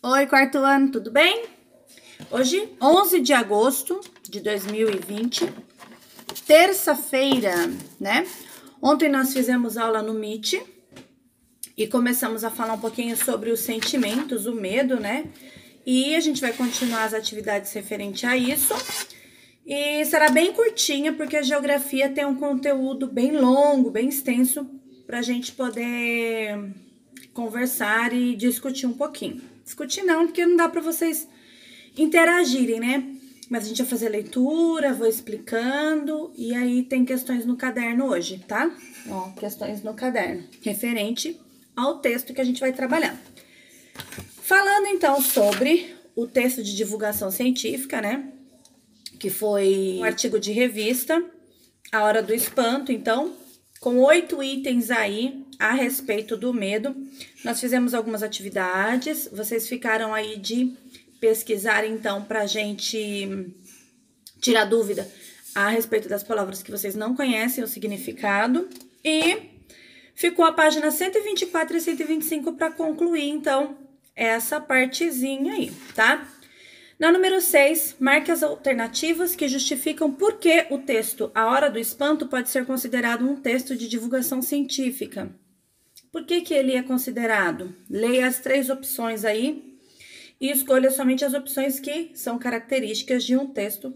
Oi, quarto ano, tudo bem? Hoje, 11 de agosto de 2020, terça-feira, né? Ontem nós fizemos aula no Meet e começamos a falar um pouquinho sobre os sentimentos, o medo, né? E a gente vai continuar as atividades referente a isso. E será bem curtinha, porque a geografia tem um conteúdo bem longo, bem extenso, para a gente poder conversar e discutir um pouquinho. Discutir não, porque não dá para vocês interagirem, né? Mas a gente vai fazer leitura, vou explicando, e aí tem questões no caderno hoje, tá? Ó, questões no caderno, referente ao texto que a gente vai trabalhar. Falando então sobre o texto de divulgação científica, né? Que foi um artigo de revista, A Hora do Espanto, então, com 8 itens aí a respeito do medo. Nós fizemos algumas atividades, vocês ficaram aí de pesquisar, então, pra gente tirar dúvida a respeito das palavras que vocês não conhecem o significado. E ficou a página 124 e 125 para concluir, então, essa partezinha aí, tá? Na número 6, marque as alternativas que justificam por que o texto A Hora do Espanto pode ser considerado um texto de divulgação científica. Por que ele é considerado? Leia as 3 opções aí e escolha somente as opções que são características de um texto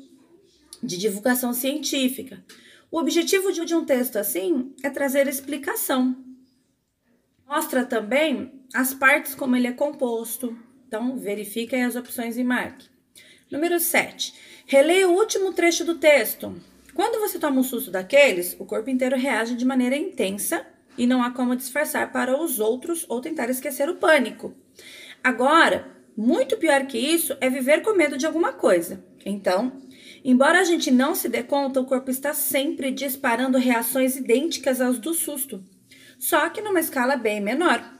de divulgação científica. O objetivo de um texto assim é trazer explicação. Mostra também as partes como ele é composto. Então, verifique as opções e marque. Número 7. Releia o último trecho do texto. Quando você toma um susto daqueles, o corpo inteiro reage de maneira intensa e não há como disfarçar para os outros ou tentar esquecer o pânico. Agora, muito pior que isso é viver com medo de alguma coisa. Então, embora a gente não se dê conta, o corpo está sempre disparando reações idênticas às do susto, só que numa escala bem menor.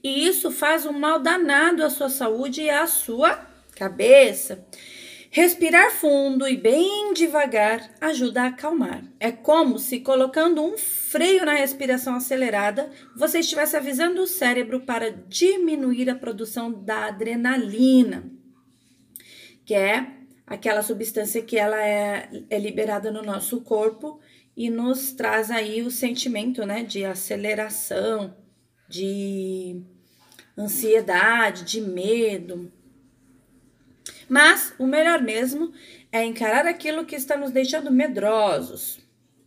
E isso faz um mal danado à sua saúde e à sua cabeça. Respirar fundo e bem devagar ajuda a acalmar. É como se, colocando um freio na respiração acelerada, você estivesse avisando o cérebro para diminuir a produção da adrenalina, que é aquela substância que ela é liberada no nosso corpo e nos traz aí o sentimento, né, de aceleração, de ansiedade, de medo. Mas o melhor mesmo é encarar aquilo que está nos deixando medrosos.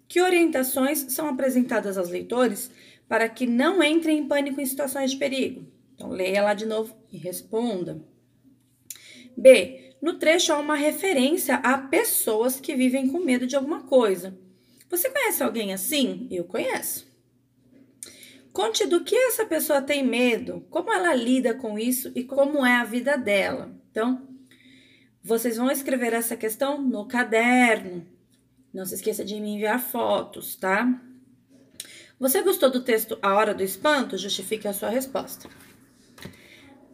Que orientações são apresentadas aos leitores para que não entrem em pânico em situações de perigo? Então, leia lá de novo e responda. B. No trecho há uma referência a pessoas que vivem com medo de alguma coisa. Você conhece alguém assim? Eu conheço. Conte do que essa pessoa tem medo, como ela lida com isso e como é a vida dela. Então, vocês vão escrever essa questão no caderno. Não se esqueça de me enviar fotos, tá? Você gostou do texto A Hora do Espanto? Justifique a sua resposta.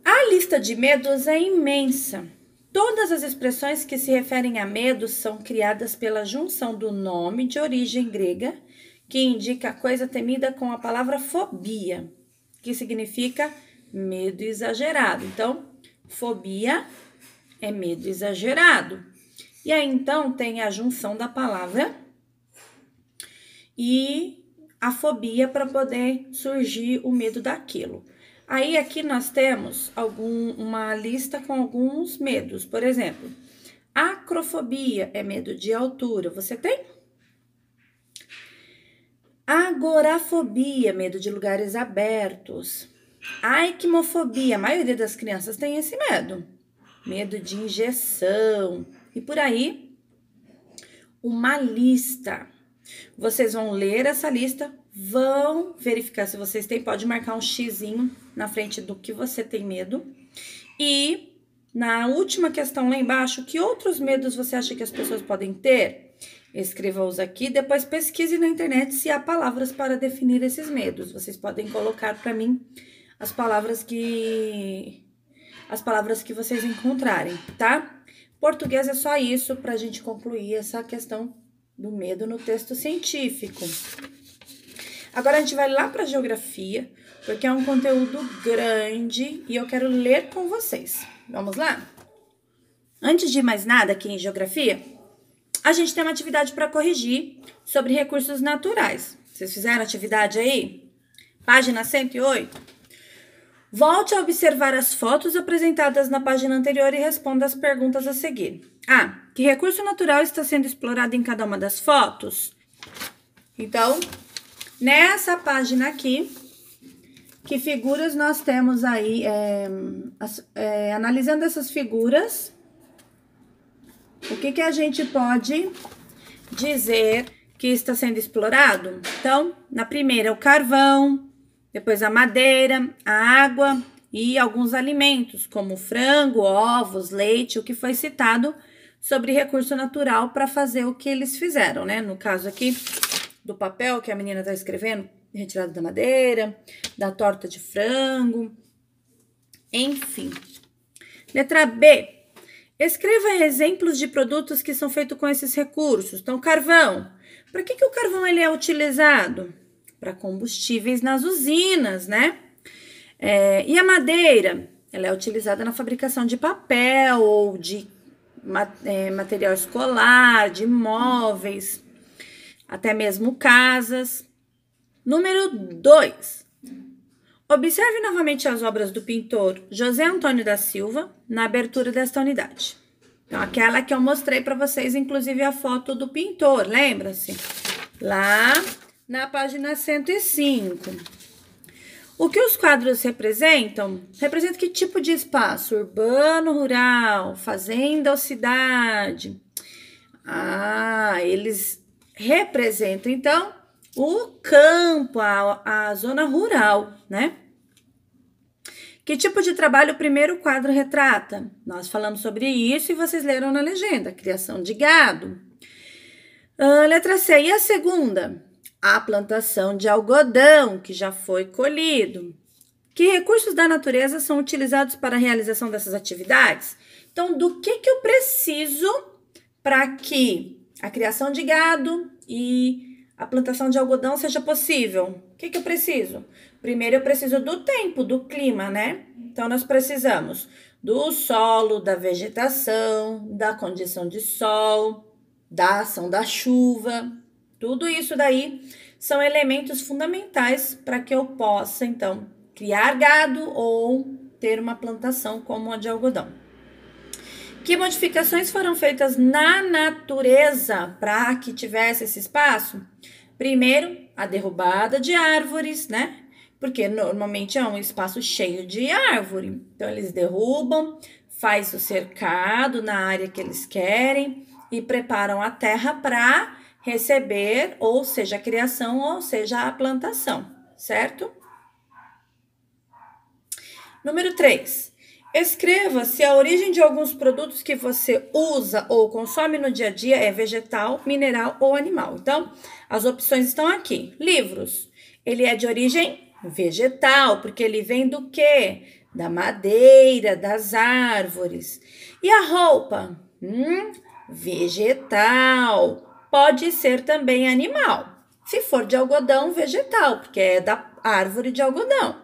A lista de medos é imensa. Todas as expressões que se referem a medos são criadas pela junção do nome de origem grega, que indica a coisa temida, com a palavra fobia, que significa medo exagerado. Então, fobia é medo exagerado. E aí, então, tem a junção da palavra e a fobia para poder surgir o medo daquilo. Aí, aqui nós temos uma lista com alguns medos. Por exemplo, acrofobia é medo de altura. Você tem? Agorafobia, medo de lugares abertos. Aikmofobia, a maioria das crianças tem esse medo. Medo de injeção. E por aí, uma lista. Vocês vão ler essa lista, vão verificar se vocês têm, pode marcar um xizinho na frente do que você tem medo. E na última questão lá embaixo, que outros medos você acha que as pessoas podem ter? Escreva-os aqui, depois pesquise na internet se há palavras para definir esses medos. Vocês podem colocar para mim as palavras que vocês encontrarem, tá? Português é só isso para a gente concluir essa questão do medo no texto científico. Agora a gente vai lá para geografia, porque é um conteúdo grande e eu quero ler com vocês. Vamos lá? Antes de mais nada, aqui em geografia, a gente tem uma atividade para corrigir sobre recursos naturais. Vocês fizeram atividade aí? Página 108. Volte a observar as fotos apresentadas na página anterior e responda as perguntas a seguir. A. Que recurso natural está sendo explorado em cada uma das fotos? Então, nessa página aqui, que figuras nós temos aí? Analisando essas figuras, o que a gente pode dizer que está sendo explorado? Então, na primeira, o carvão, depois a madeira, a água e alguns alimentos, como frango, ovos, leite, o que foi citado sobre recurso natural para fazer o que eles fizeram, né? No caso aqui do papel que a menina está escrevendo, retirado da madeira, da torta de frango, enfim. Letra B. Escreva exemplos de produtos que são feitos com esses recursos. Então, carvão. Para que o carvão ele é utilizado? Para combustíveis nas usinas, né? E a madeira? Ela é utilizada na fabricação de papel ou de material escolar, de móveis, até mesmo casas. Número 2. Observe novamente as obras do pintor José Antônio da Silva na abertura desta unidade. Então, aquela que eu mostrei para vocês, inclusive a foto do pintor, lembra-se? Lá na página 105. O que os quadros representam? Representa que tipo de espaço? Urbano, rural, fazenda ou cidade? Eles representam, então, o campo, a zona rural, né? Que tipo de trabalho o primeiro quadro retrata? Nós falamos sobre isso e vocês leram na legenda. Criação de gado. Letra C. E a segunda? A plantação de algodão, que já foi colhido. Que recursos da natureza são utilizados para a realização dessas atividades? Então, do que eu preciso para que a criação de gado e a plantação de algodão seja possível? O que eu preciso? Primeiro, eu preciso do tempo, do clima, né? Então, nós precisamos do solo, da vegetação, da condição de sol, da ação da chuva. Tudo isso daí são elementos fundamentais para que eu possa, então, criar gado ou ter uma plantação como a de algodão. Que modificações foram feitas na natureza para que tivesse esse espaço? Primeiro, a derrubada de árvores, né? Porque normalmente é um espaço cheio de árvore. Então, eles derrubam, faz o cercado na área que eles querem e preparam a terra para receber, ou seja, a criação, ou seja, a plantação, certo? Número 3. Escreva se a origem de alguns produtos que você usa ou consome no dia a dia é vegetal, mineral ou animal. Então, as opções estão aqui. Livros. Ele é de origem vegetal, porque ele vem do quê? Da madeira, das árvores. E a roupa? Vegetal. Pode ser também animal. Se for de algodão, vegetal, porque é da árvore de algodão.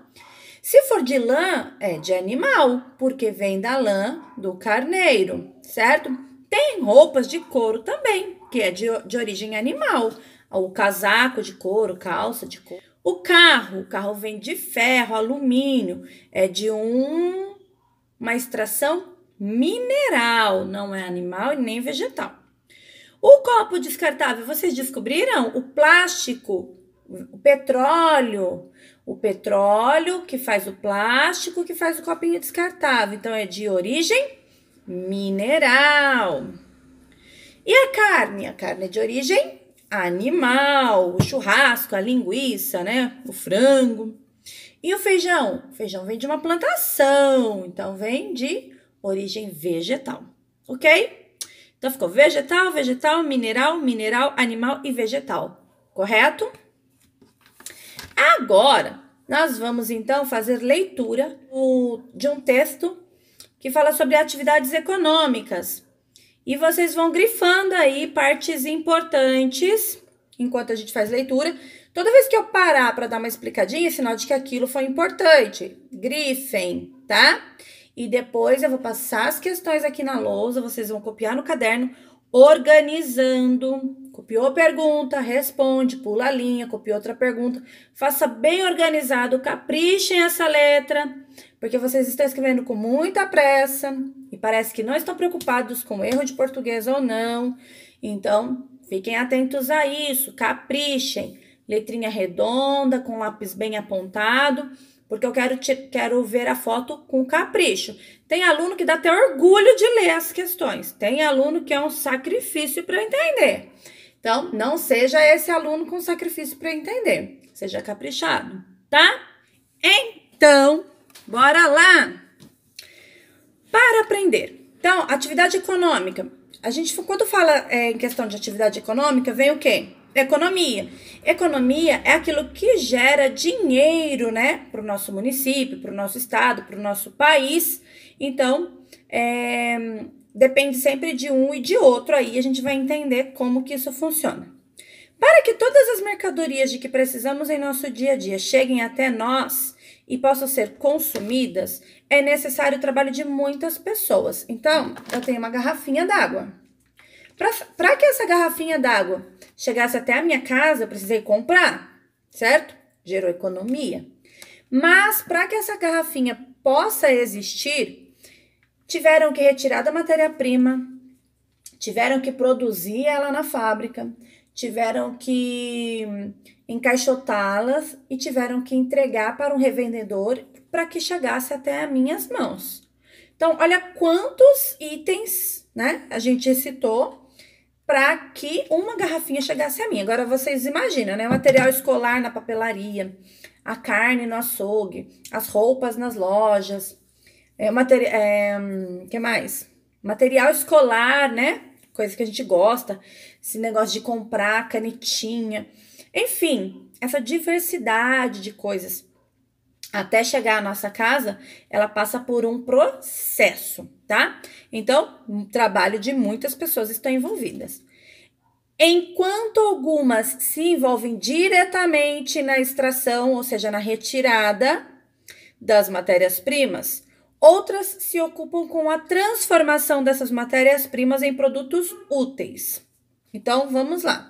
Se for de lã, é de animal, porque vem da lã do carneiro, certo? Tem roupas de couro também, que é de origem animal. O casaco de couro, calça de couro. O carro vem de ferro, alumínio, é de uma extração mineral, não é animal e nem vegetal. O copo descartável, vocês descobriram? O plástico, o petróleo que faz o plástico, que faz o copinho descartável. Então, é de origem mineral. E a carne? A carne é de origem animal. O churrasco, a linguiça, né? O frango. E o feijão? O feijão vem de uma plantação. Então, vem de origem vegetal. Ok? Então, ficou vegetal, vegetal, mineral, mineral, animal e vegetal. Correto? Agora, nós vamos, então, fazer leitura de um texto que fala sobre atividades econômicas. E vocês vão grifando aí partes importantes, enquanto a gente faz leitura, Toda vez que eu parar para dar uma explicadinha, é sinal de que aquilo foi importante. Grifem, tá? E depois eu vou passar as questões aqui na lousa, vocês vão copiar no caderno, organizando. Copiou a pergunta, responde, pula a linha, copiou outra pergunta. Faça bem organizado, caprichem essa letra, porque vocês estão escrevendo com muita pressa e parece que não estão preocupados com erro de português ou não. Então, fiquem atentos a isso, caprichem. Letrinha redonda, com lápis bem apontado, porque eu quero ver a foto com capricho. Tem aluno que dá até orgulho de ler as questões. Tem aluno que é um sacrifício para entender. Então, não seja esse aluno com sacrifício para entender. Seja caprichado, tá? Então, bora lá! Para aprender. Então, atividade econômica. A gente, quando fala em questão de atividade econômica, vem o quê? Economia. Economia é aquilo que gera dinheiro, né? Para o nosso município, para o nosso estado, para o nosso país. Então, depende sempre de um e de outro. Aí a gente vai entender como que isso funciona. Para que todas as mercadorias de que precisamos em nosso dia a dia cheguem até nós e possam ser consumidas, é necessário o trabalho de muitas pessoas. Então, eu tenho uma garrafinha d'água. Para que essa garrafinha d'água chegasse até a minha casa, eu precisei comprar, certo? Gerou economia. Mas, para que essa garrafinha possa existir, tiveram que retirar da matéria-prima, tiveram que produzir ela na fábrica, tiveram que encaixotá-las e tiveram que entregar para um revendedor para que chegasse até as minhas mãos. Então, olha quantos itens, né, a gente citou para que uma garrafinha chegasse a mim. Agora, vocês imaginam, né, o material escolar na papelaria, a carne no açougue, as roupas nas lojas, que mais? Material escolar, né? Coisa que a gente gosta, esse negócio de comprar canetinha, enfim, essa diversidade de coisas. Até chegar à nossa casa, ela passa por um processo, tá? Então, o trabalho de muitas pessoas estão envolvidas. Enquanto algumas se envolvem diretamente na extração, ou seja, na retirada das matérias-primas, outras se ocupam com a transformação dessas matérias-primas em produtos úteis. Então, vamos lá.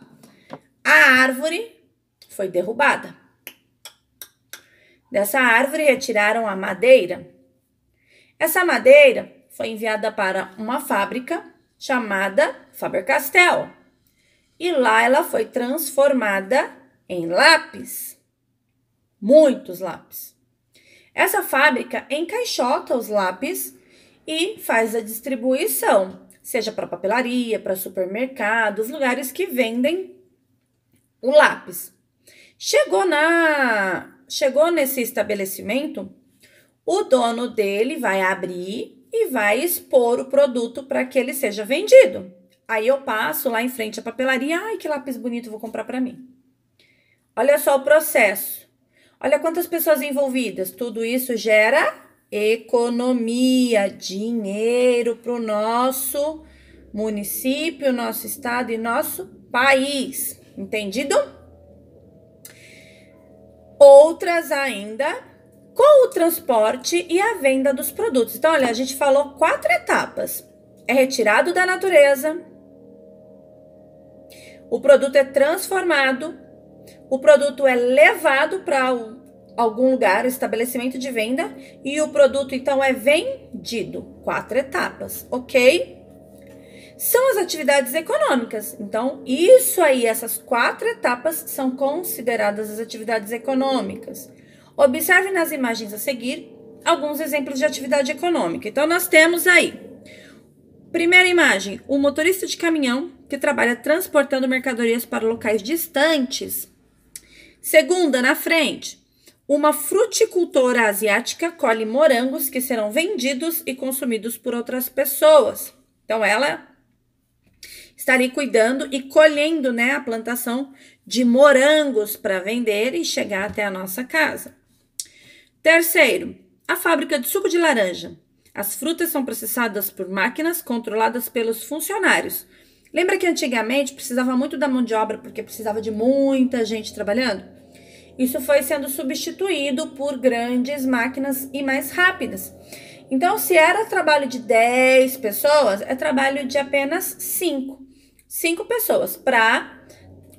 A árvore foi derrubada. Dessa árvore retiraram a madeira. Essa madeira foi enviada para uma fábrica chamada Faber-Castell. E lá ela foi transformada em lápis. Muitos lápis. Essa fábrica encaixota os lápis e faz a distribuição, seja para papelaria, para supermercados, lugares que vendem o lápis. Chegou nesse estabelecimento, o dono dele vai abrir e vai expor o produto para que ele seja vendido. Aí eu passo lá em frente à papelaria, ai, que lápis bonito, vou comprar para mim. Olha só o processo. Olha quantas pessoas envolvidas. Tudo isso gera economia, dinheiro para o nosso município, nosso estado e nosso país. Entendido? Outras ainda com o transporte e a venda dos produtos. Então, olha, a gente falou 4 etapas. É retirado da natureza, o produto é transformado, o produto é levado para algum lugar, estabelecimento de venda, e o produto, então, é vendido. 4 etapas, ok? São as atividades econômicas. Então, isso aí, essas 4 etapas são consideradas as atividades econômicas. Observe nas imagens a seguir alguns exemplos de atividade econômica. Então, nós temos aí, primeira imagem, o motorista de caminhão que trabalha transportando mercadorias para locais distantes. Segunda, na frente, uma fruticultora asiática colhe morangos que serão vendidos e consumidos por outras pessoas. Então, ela estaria cuidando e colhendo, né, a plantação de morangos para vender e chegar até a nossa casa. Terceiro, a fábrica de suco de laranja. As frutas são processadas por máquinas controladas pelos funcionários. Lembra que antigamente precisava muito da mão de obra porque precisava de muita gente trabalhando? Isso foi sendo substituído por grandes máquinas e mais rápidas. Então, se era trabalho de 10 pessoas, é trabalho de apenas 5. 5 pessoas para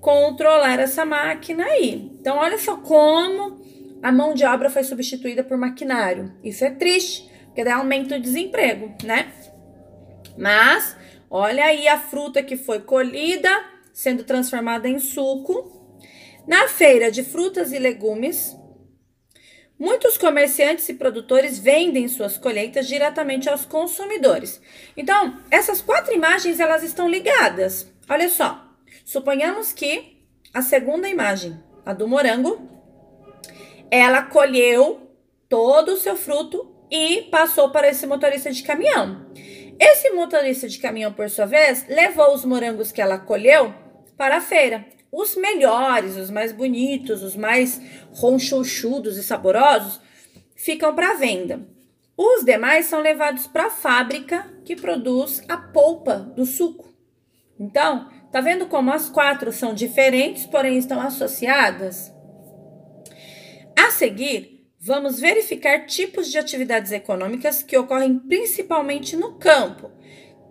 controlar essa máquina aí. Então, olha só como a mão de obra foi substituída por maquinário. Isso é triste, porque dá aumento do desemprego, né? Mas, olha aí a fruta que foi colhida, sendo transformada em suco. Na feira de frutas e legumes, muitos comerciantes e produtores vendem suas colheitas diretamente aos consumidores. Então, essas 4 imagens, elas estão ligadas. Olha só, suponhamos que a segunda imagem, a do morango, ela colheu todo o seu fruto e passou para esse motorista de caminhão. Esse motorista de caminhão, por sua vez, levou os morangos que ela colheu para a feira. Os melhores, os mais bonitos, os mais ronchuchudos e saborosos ficam para venda. Os demais são levados para a fábrica que produz a polpa do suco. Então, tá vendo como as 4 são diferentes, porém estão associadas? A seguir, vamos verificar tipos de atividades econômicas que ocorrem principalmente no campo.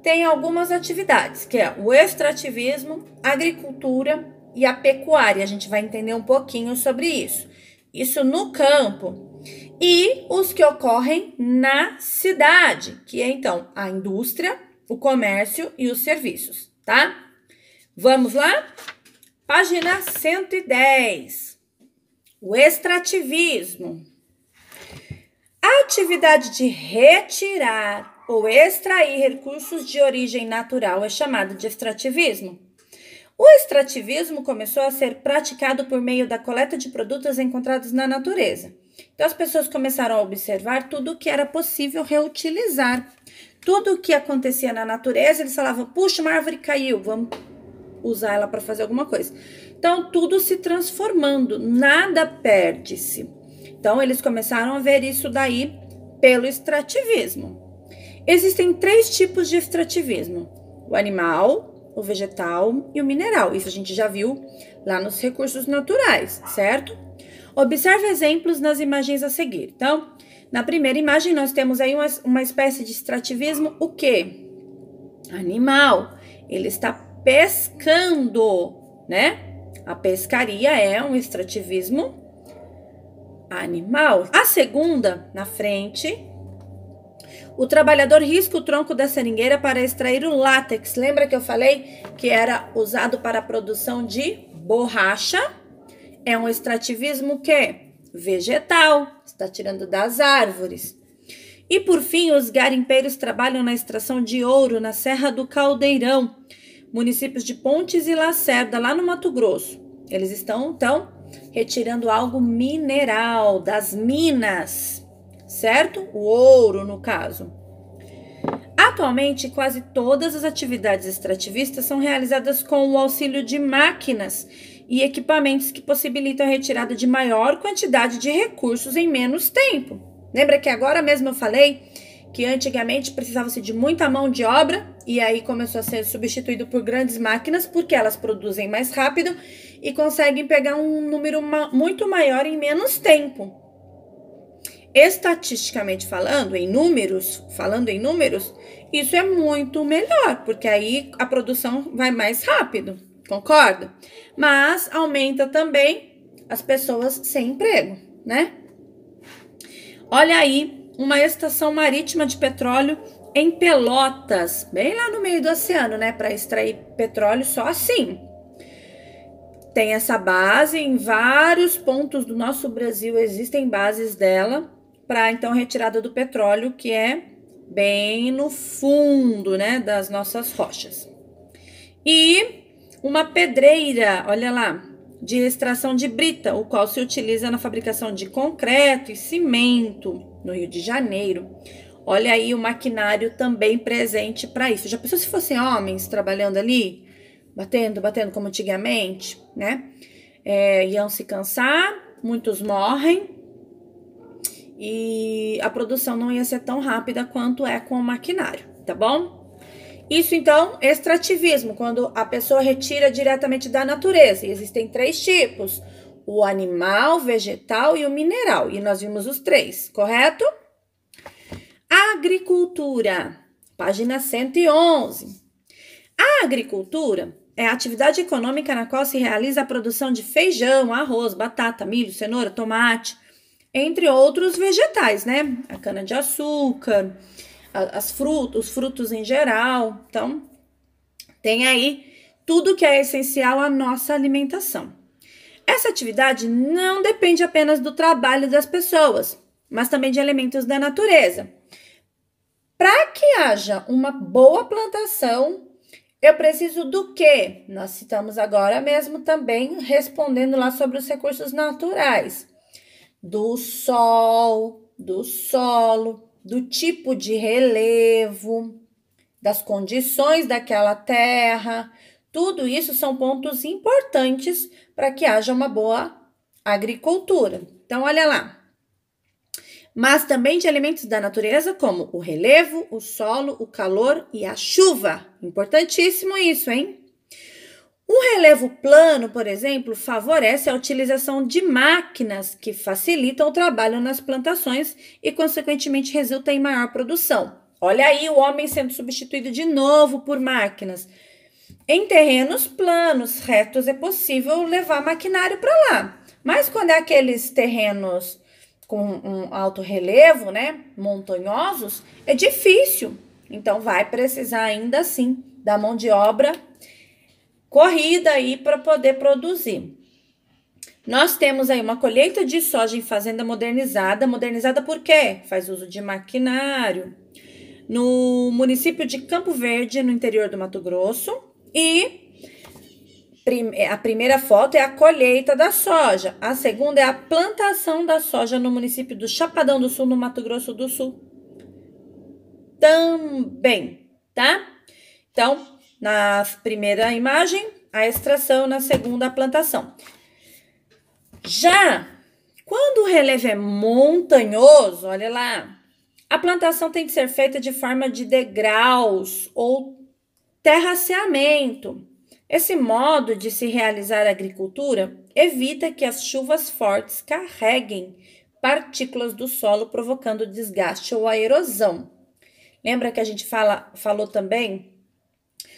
Tem algumas atividades, que é o extrativismo, a agricultura e a pecuária. A gente vai entender um pouquinho sobre isso. Isso no campo. E os que ocorrem na cidade, que é então a indústria, o comércio e os serviços, tá? Vamos lá? Página 110. O extrativismo. A atividade de retirar ou extrair recursos de origem natural é chamada de extrativismo. O extrativismo começou a ser praticado por meio da coleta de produtos encontrados na natureza. Então, as pessoas começaram a observar tudo o que era possível reutilizar. Tudo o que acontecia na natureza, eles falavam, puxa, uma árvore caiu, vamos usar ela para fazer alguma coisa. Então, tudo se transformando, nada perde-se. Então, eles começaram a ver isso daí pelo extrativismo. Existem 3 tipos de extrativismo: o animal, o vegetal e o mineral. Isso a gente já viu lá nos recursos naturais, certo? Observe exemplos nas imagens a seguir. Então, na primeira imagem, nós temos aí uma espécie de extrativismo, o quê? Animal. Ele está pescando, né? A pescaria é um extrativismo animal. A segunda, na frente, o trabalhador risca o tronco da seringueira para extrair o látex. Lembra que eu falei que era usado para a produção de borracha? É um extrativismo que? Vegetal. Está tirando das árvores. E por fim, os garimpeiros trabalham na extração de ouro na Serra do Caldeirão, municípios de Pontes e Lacerda, lá no Mato Grosso. Eles estão, então, retirando algo mineral das minas, certo? O ouro, no caso. Atualmente, quase todas as atividades extrativistas são realizadas com o auxílio de máquinas e equipamentos que possibilitam a retirada de maior quantidade de recursos em menos tempo. Lembra que agora mesmo eu falei que antigamente precisava-se de muita mão de obra e aí começou a ser substituído por grandes máquinas porque elas produzem mais rápido e conseguem pegar um número muito maior em menos tempo. Estatisticamente falando em números, isso é muito melhor, porque aí a produção vai mais rápido, concorda? Mas aumenta também as pessoas sem emprego, né? Olha aí, uma estação marítima de petróleo em Pelotas, bem lá no meio do oceano, né? Para extrair petróleo só assim. Tem essa base, em vários pontos do nosso Brasil existem bases dela para então retirada do petróleo, que é bem no fundo, né, das nossas rochas. E uma pedreira, olha lá, de extração de brita, o qual se utiliza na fabricação de concreto e cimento no Rio de Janeiro. Olha aí o maquinário também presente para isso. Já pensou se fossem homens trabalhando ali, batendo como antigamente, né? Iam se cansar, muitos morrem e a produção não ia ser tão rápida quanto é com o maquinário, tá bom? Isso, então, extrativismo, quando a pessoa retira diretamente da natureza. E existem 3 tipos: o animal, vegetal e o mineral. E nós vimos os 3, correto? Agricultura, página 111. A agricultura é a atividade econômica na qual se realiza a produção de feijão, arroz, batata, milho, cenoura, tomate, entre outros vegetais, né? A cana-de-açúcar, os frutos em geral. Então, tem aí tudo que é essencial à nossa alimentação. Essa atividade não depende apenas do trabalho das pessoas, mas também de elementos da natureza. Para que haja uma boa plantação, eu preciso do quê? Nós citamos agora mesmo também, respondendo lá sobre os recursos naturais. Do sol, do solo, do tipo de relevo, das condições daquela terra. Tudo isso são pontos importantes para que haja uma boa agricultura. Então, olha lá. Mas também de elementos da natureza, como o relevo, o solo, o calor e a chuva. Importantíssimo isso, hein? O relevo plano, por exemplo, favorece a utilização de máquinas que facilitam o trabalho nas plantações e, consequentemente, resulta em maior produção. Olha aí o homem sendo substituído de novo por máquinas. Em terrenos planos, retos, é possível levar maquinário para lá. Mas quando é aqueles terrenos com um alto relevo, né, montanhosos, é difícil. Então, vai precisar ainda assim da mão de obra corrida aí para poder produzir. Nós temos aí uma colheita de soja em fazenda modernizada. Modernizada por quê? Faz uso de maquinário. No município de Campo Verde, no interior do Mato Grosso. E a primeira foto é a colheita da soja. A segunda é a plantação da soja no município do Chapadão do Sul, no Mato Grosso do Sul. Também, tá? Então, na primeira imagem, a extração, na segunda, a plantação. Já quando o relevo é montanhoso, olha lá, a plantação tem que ser feita de forma de degraus ou terraceamento. Esse modo de se realizar a agricultura evita que as chuvas fortes carreguem partículas do solo, provocando desgaste ou a erosão. Lembra que a gente falou também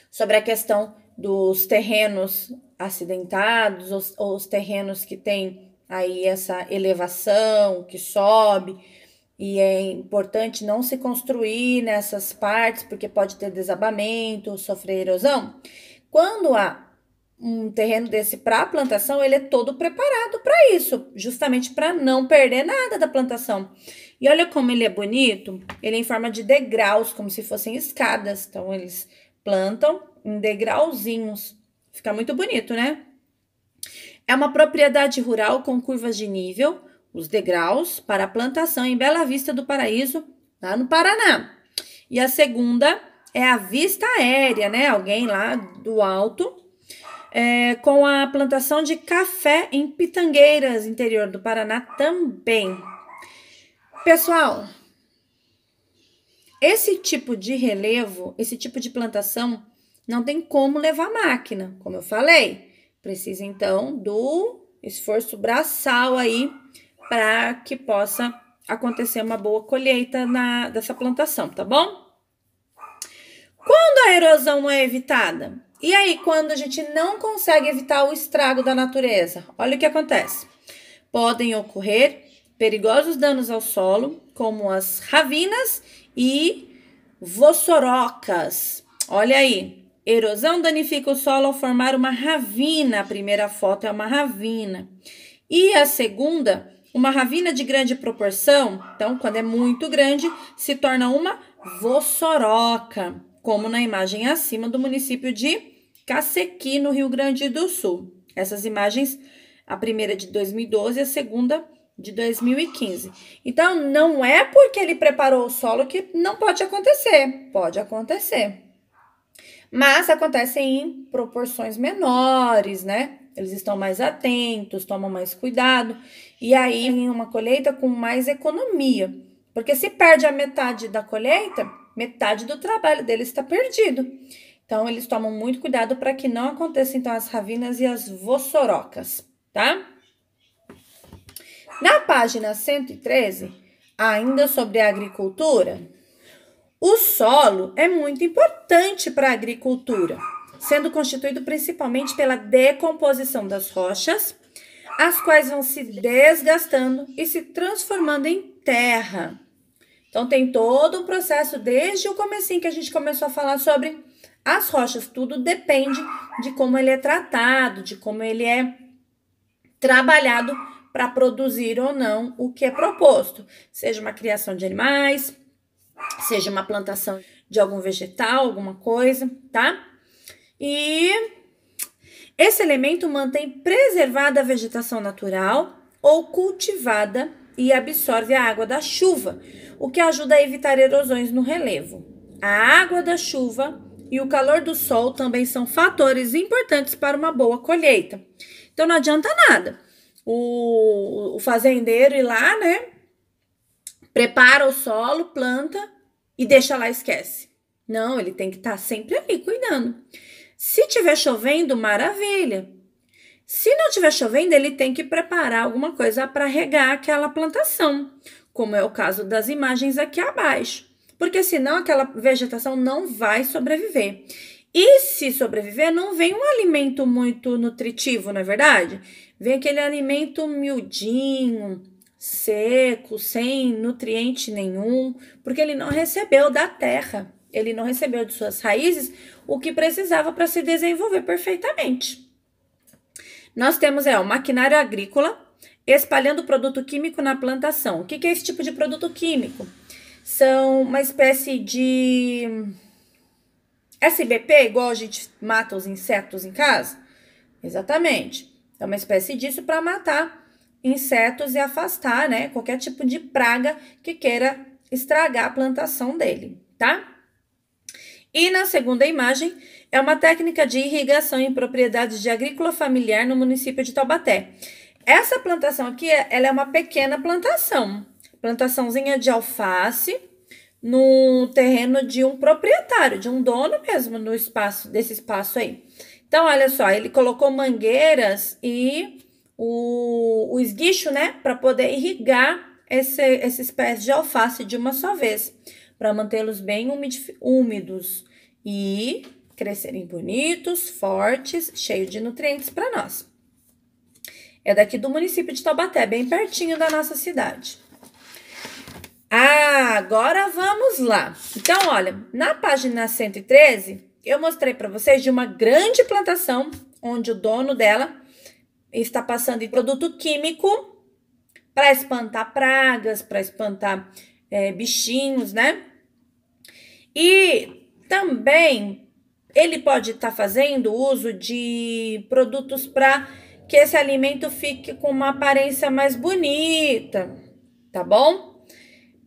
sobre a questão dos terrenos acidentados, ou os terrenos que têm aí essa elevação, que sobe, e é importante não se construir nessas partes, porque pode ter desabamento, sofrer erosão. Quando há um terreno desse para plantação, ele é todo preparado para isso, justamente para não perder nada da plantação. E olha como ele é bonito, ele é em forma de degraus, como se fossem escadas. Então, eles plantam em degrauzinhos. Fica muito bonito, né? É uma propriedade rural com curvas de nível, os degraus, para a plantação em Bela Vista do Paraíso, lá no Paraná. E a segunda é a vista aérea, né? Alguém lá do alto, com a plantação de café em Pitangueiras, interior do Paraná também. Pessoal, esse tipo de relevo, esse tipo de plantação, não tem como levar máquina, como eu falei. Precisa, então, do esforço braçal aí para que possa acontecer uma boa colheita dessa plantação, tá bom? Quando a erosão não é evitada? E aí, quando a gente não consegue evitar o estrago da natureza? Olha o que acontece. Podem ocorrer perigosos danos ao solo, como as ravinas e vossorocas. Olha aí, erosão danifica o solo ao formar uma ravina. A primeira foto é uma ravina. E a segunda, uma ravina de grande proporção. Então, quando é muito grande, se torna uma vossoroca, como na imagem acima do município de Cacequi, no Rio Grande do Sul. Essas imagens, a primeira de 2012 e a segunda de 2015. Então, não é porque ele preparou o solo que não pode acontecer. Pode acontecer. Mas acontece em proporções menores, né? Eles estão mais atentos, tomam mais cuidado. E aí, em uma colheita com mais economia. Porque se perde a metade da colheita, metade do trabalho deles está perdido. Então, eles tomam muito cuidado para que não aconteçam, então, as ravinas e as vossorocas, tá? Na página 113, ainda sobre a agricultura, o solo é muito importante para a agricultura, sendo constituído principalmente pela decomposição das rochas, as quais vão se desgastando e se transformando em terra. Então, tem todo um processo desde o comecinho que a gente começou a falar sobre as rochas. Tudo depende de como ele é tratado, de como ele é trabalhado para produzir ou não o que é proposto. Seja uma criação de animais, seja uma plantação de algum vegetal, alguma coisa, tá? E esse elemento mantém preservada a vegetação natural ou cultivada e absorve a água da chuva, o que ajuda a evitar erosões no relevo. A água da chuva e o calor do sol também são fatores importantes para uma boa colheita. Então, não adianta nada o fazendeiro ir lá, né? Prepara o solo, planta e deixa lá, esquece. Não, ele tem que estar sempre ali cuidando. Se tiver chovendo, maravilha. Se não tiver chovendo, ele tem que preparar alguma coisa para regar aquela plantação, como é o caso das imagens aqui abaixo. Porque senão aquela vegetação não vai sobreviver. E se sobreviver, não vem um alimento muito nutritivo, não é verdade? Vem aquele alimento miudinho, seco, sem nutriente nenhum, porque ele não recebeu da terra, ele não recebeu de suas raízes o que precisava para se desenvolver perfeitamente. Nós temos o maquinário agrícola espalhando produto químico na plantação. O que é esse tipo de produto químico? São uma espécie de SBP, igual a gente mata os insetos em casa? Exatamente. É uma espécie disso para matar insetos e afastar, né, qualquer tipo de praga que queira estragar a plantação dele, tá? E na segunda imagem, é uma técnica de irrigação em propriedades de agrícola familiar no município de Taubaté. Essa plantação aqui, ela é uma pequena plantaçãozinha de alface no terreno de um proprietário, de um dono mesmo no espaço, desse espaço aí. Então, olha só, ele colocou mangueiras e o esguicho, né, para poder irrigar esses pés de alface de uma só vez, para mantê-los bem úmidos e crescerem bonitos, fortes, cheios de nutrientes para nós. É daqui do município de Taubaté, bem pertinho da nossa cidade. Agora vamos lá. Então, olha, na página 113, eu mostrei para vocês de uma grande plantação, onde o dono dela está passando em produto químico para espantar pragas, para espantar bichinhos, né? E também ele pode estar fazendo uso de produtos para que esse alimento fique com uma aparência mais bonita, tá bom?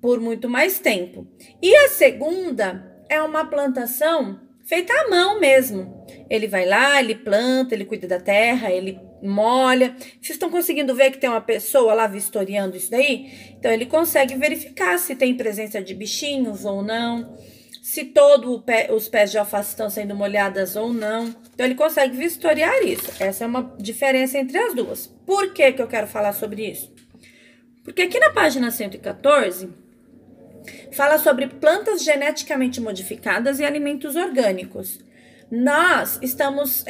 Por muito mais tempo. E a segunda é uma plantação feita à mão mesmo. Ele vai lá, ele planta, ele cuida da terra, ele molha. Vocês estão conseguindo ver que tem uma pessoa lá vistoriando isso daí? Então, ele consegue verificar se tem presença de bichinhos ou não, se todos os pés de alface estão sendo molhadas ou não. Então, ele consegue vistoriar isso. Essa é uma diferença entre as duas. Por que que eu quero falar sobre isso? Porque aqui na página 114, fala sobre plantas geneticamente modificadas e alimentos orgânicos. Nós estamos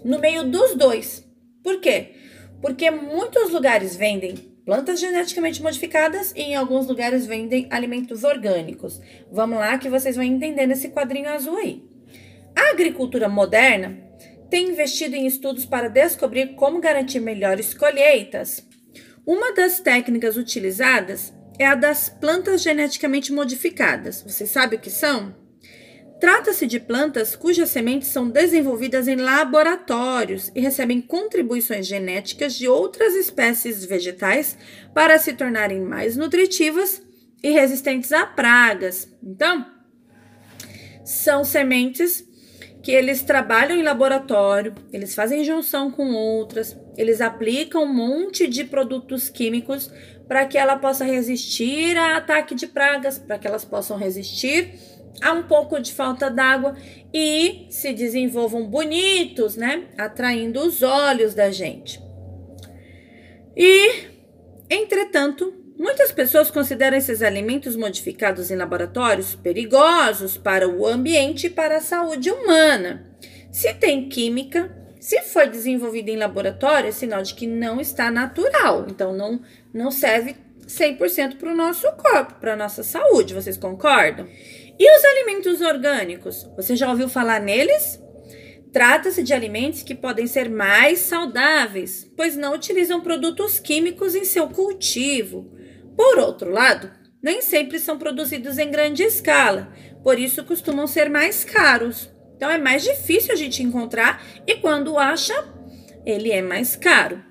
no meio dos dois. Por quê? Porque muitos lugares vendem plantas geneticamente modificadas e em alguns lugares vendem alimentos orgânicos. Vamos lá que vocês vão entender nesse quadrinho azul aí. A agricultura moderna tem investido em estudos para descobrir como garantir melhores colheitas. Uma das técnicas utilizadas é a das plantas geneticamente modificadas. Você sabe o que são? Trata-se de plantas cujas sementes são desenvolvidas em laboratórios e recebem contribuições genéticas de outras espécies vegetais para se tornarem mais nutritivas e resistentes a pragas. Então, são sementes que eles trabalham em laboratório, eles fazem junção com outras, eles aplicam um monte de produtos químicos para que ela possa resistir a ataque de pragas, para que elas possam resistir a um pouco de falta d'água e se desenvolvam bonitos, né? Atraindo os olhos da gente. E, entretanto, muitas pessoas consideram esses alimentos modificados em laboratórios perigosos para o ambiente e para a saúde humana. Se tem química, se foi desenvolvido em laboratório, é sinal de que não está natural. Então, não serve 100% para o nosso corpo, para a nossa saúde. Vocês concordam? E os alimentos orgânicos? Você já ouviu falar neles? Trata-se de alimentos que podem ser mais saudáveis, pois não utilizam produtos químicos em seu cultivo. Por outro lado, nem sempre são produzidos em grande escala, por isso costumam ser mais caros. Então, é mais difícil a gente encontrar e quando acha, ele é mais caro.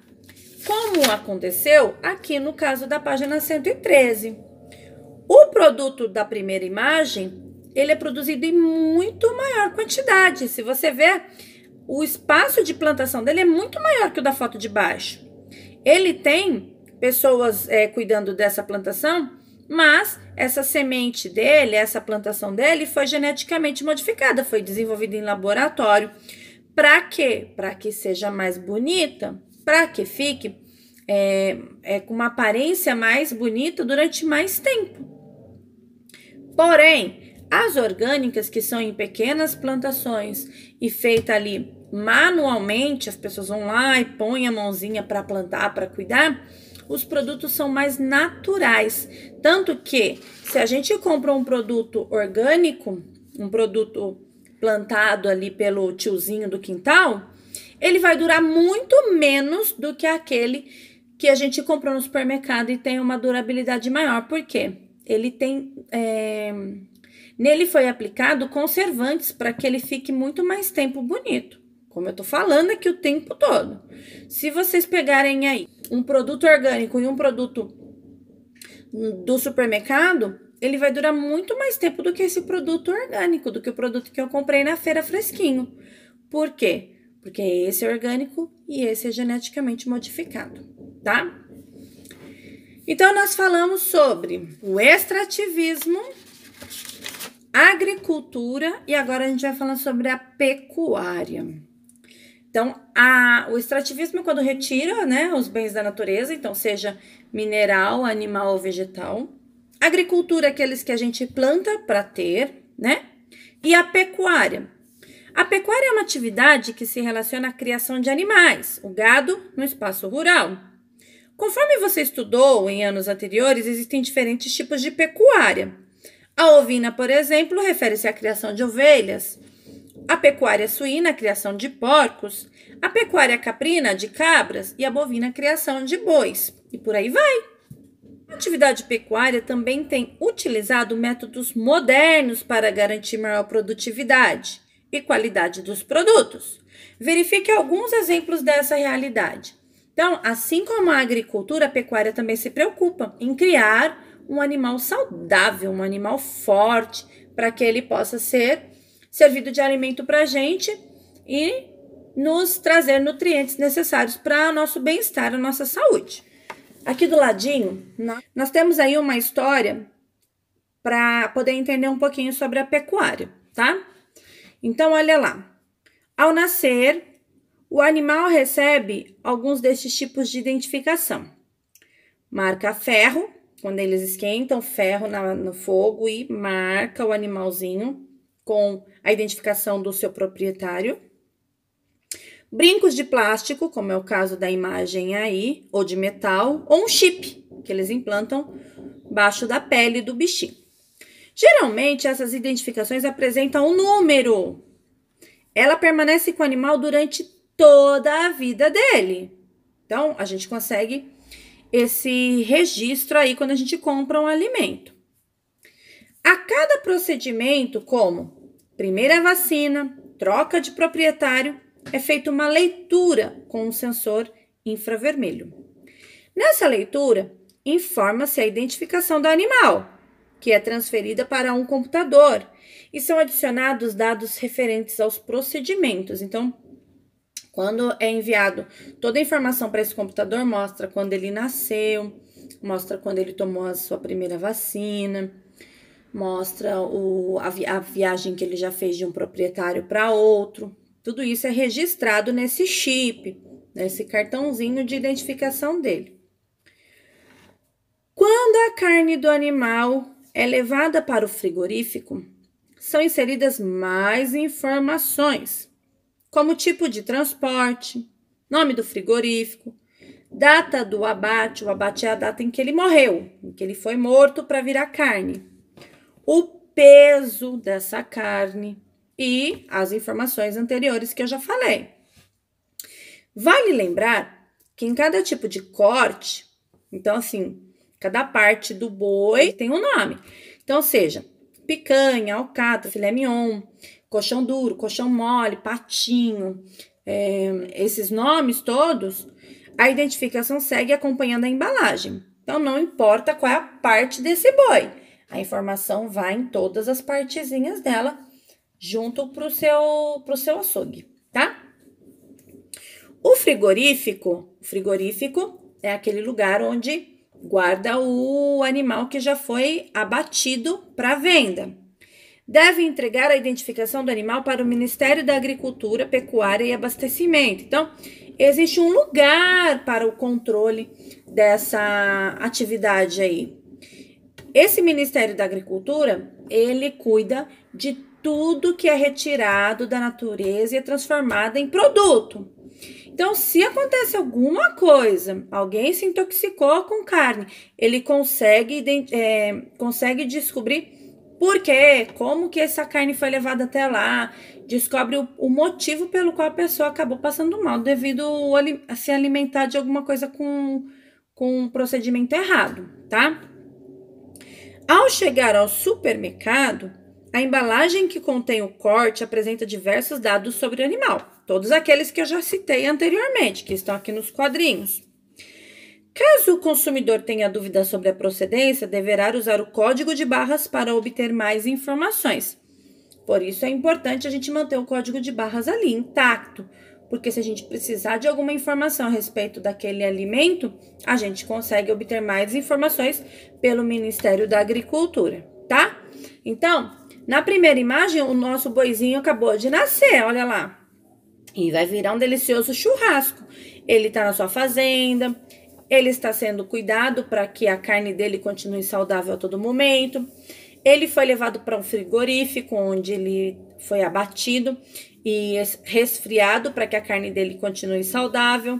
Como aconteceu aqui no caso da página 113. O produto da primeira imagem, ele é produzido em muito maior quantidade. Se você ver, o espaço de plantação dele é muito maior que o da foto de baixo. Ele tem pessoas cuidando dessa plantação, mas essa semente dele, essa plantação dele foi geneticamente modificada, foi desenvolvida em laboratório. Para quê? Para que seja mais bonita, para que fique com uma aparência mais bonita durante mais tempo. Porém, as orgânicas, que são em pequenas plantações e feita ali manualmente, as pessoas vão lá e põem a mãozinha para plantar, para cuidar, os produtos são mais naturais. Tanto que, se a gente compra um produto orgânico, um produto plantado ali pelo tiozinho do quintal, ele vai durar muito menos do que aquele que a gente comprou no supermercado e tem uma durabilidade maior. Por quê? Ele tem... Nele foi aplicado conservantes para que ele fique muito mais tempo bonito. Como eu tô falando aqui o tempo todo. Se vocês pegarem aí um produto orgânico e um produto do supermercado, ele vai durar muito mais tempo do que esse produto orgânico, do que o produto que eu comprei na feira fresquinho. Por quê? Porque esse é orgânico e esse é geneticamente modificado, tá? Então, nós falamos sobre o extrativismo, agricultura e agora a gente vai falar sobre a pecuária. Então, o extrativismo é quando retira, né, os bens da natureza, então seja mineral, animal ou vegetal. Agricultura é aqueles que a gente planta para ter, né? E a pecuária. A pecuária é uma atividade que se relaciona à criação de animais, o gado no espaço rural. Conforme você estudou em anos anteriores, existem diferentes tipos de pecuária. A ovina, por exemplo, refere-se à criação de ovelhas. A pecuária suína, a criação de porcos. A pecuária caprina, de cabras. E a bovina, a criação de bois. E por aí vai. A atividade pecuária também tem utilizado métodos modernos para garantir maior produtividade e qualidade dos produtos. Verifique alguns exemplos dessa realidade. Então, assim como a agricultura, a pecuária também se preocupa em criar um animal saudável, um animal forte, para que ele possa ser servido de alimento para a gente e nos trazer nutrientes necessários para o nosso bem-estar, a nossa saúde. Aqui do ladinho, nós temos aí uma história para poder entender um pouquinho sobre a pecuária, tá? Então, olha lá. Ao nascer, o animal recebe alguns destes tipos de identificação. Marca ferro, quando eles esquentam ferro no fogo e marca o animalzinho com a identificação do seu proprietário. Brincos de plástico, como é o caso da imagem aí, ou de metal, ou um chip, que eles implantam embaixo da pele do bichinho. Geralmente, essas identificações apresentam um número. Ela permanece com o animal durante toda a vida dele. Então, a gente consegue esse registro aí quando a gente compra um alimento. A cada procedimento, como primeira vacina, troca de proprietário, é feita uma leitura com um sensor infravermelho. Nessa leitura, informa-se a identificação do animal, que é transferida para um computador, e são adicionados dados referentes aos procedimentos. Então, quando é enviado toda a informação para esse computador, mostra quando ele nasceu, mostra quando ele tomou a sua primeira vacina, mostra a viagem que ele já fez de um proprietário para outro. Tudo isso é registrado nesse chip, nesse cartãozinho de identificação dele. Quando a carne do animal é levada para o frigorífico, são inseridas mais informações, como tipo de transporte, nome do frigorífico, data do abate, o abate é a data em que ele morreu, em que ele foi morto para virar carne, o peso dessa carne e as informações anteriores que eu já falei. Vale lembrar que em cada tipo de corte, então assim, cada parte do boi tem um nome. Então, seja picanha, alcatra, filé mignon, coxão duro, coxão mole, patinho, esses nomes todos, a identificação segue acompanhando a embalagem. Então, não importa qual é a parte desse boi, a informação vai em todas as partezinhas dela, junto pro seu açougue, tá? O frigorífico é aquele lugar onde guarda o animal que já foi abatido para venda. Deve entregar a identificação do animal para o Ministério da Agricultura, Pecuária e Abastecimento. Então, existe um lugar para o controle dessa atividade aí. Esse Ministério da Agricultura, ele cuida de tudo que é retirado da natureza e é transformado em produto. Então, se acontece alguma coisa, alguém se intoxicou com carne, ele consegue descobrir por quê, como que essa carne foi levada até lá, descobre o motivo pelo qual a pessoa acabou passando mal, devido a se alimentar de alguma coisa com um procedimento errado, tá? Ao chegar ao supermercado, a embalagem que contém o corte apresenta diversos dados sobre o animal. Todos aqueles que eu já citei anteriormente, que estão aqui nos quadrinhos. Caso o consumidor tenha dúvida sobre a procedência, deverá usar o código de barras para obter mais informações. Por isso é importante a gente manter o código de barras ali intacto, porque se a gente precisar de alguma informação a respeito daquele alimento, a gente consegue obter mais informações pelo Ministério da Agricultura, tá? Então, na primeira imagem, o nosso boizinho acabou de nascer, olha lá. E vai virar um delicioso churrasco. Ele está na sua fazenda, ele está sendo cuidado para que a carne dele continue saudável a todo momento. Ele foi levado para um frigorífico, onde ele foi abatido e resfriado para que a carne dele continue saudável.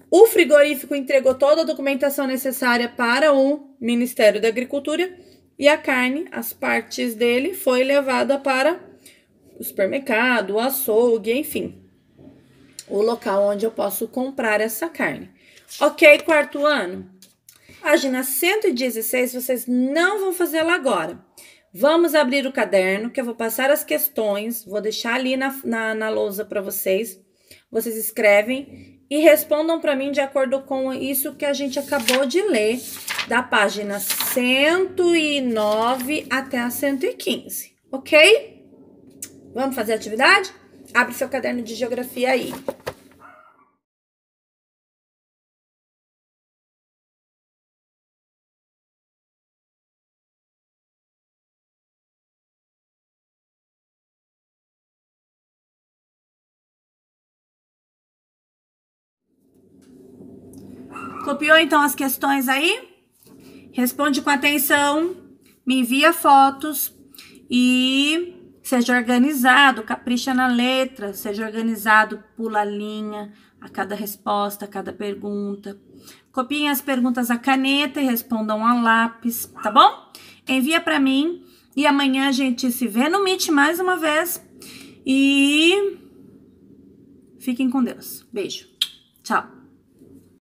O frigorífico entregou toda a documentação necessária para o Ministério da Agricultura e a carne, as partes dele, foi levada para o supermercado, o açougue, enfim, o local onde eu posso comprar essa carne. Ok, quarto ano? Página 116, vocês não vão fazê-la agora. Vamos abrir o caderno, que eu vou passar as questões, vou deixar ali na lousa para vocês. Vocês escrevem e respondam para mim de acordo com isso que a gente acabou de ler, da página 109 até a 115, ok? Vamos fazer a atividade? Abre seu caderno de geografia aí. Copiou então as questões aí? Responde com atenção, me envia fotos e seja organizado, capricha na letra, seja organizado, pula a linha a cada resposta, a cada pergunta. Copiem as perguntas a caneta e respondam a lápis, tá bom? Envia para mim e amanhã a gente se vê no Meet mais uma vez e fiquem com Deus. Beijo. Tchau.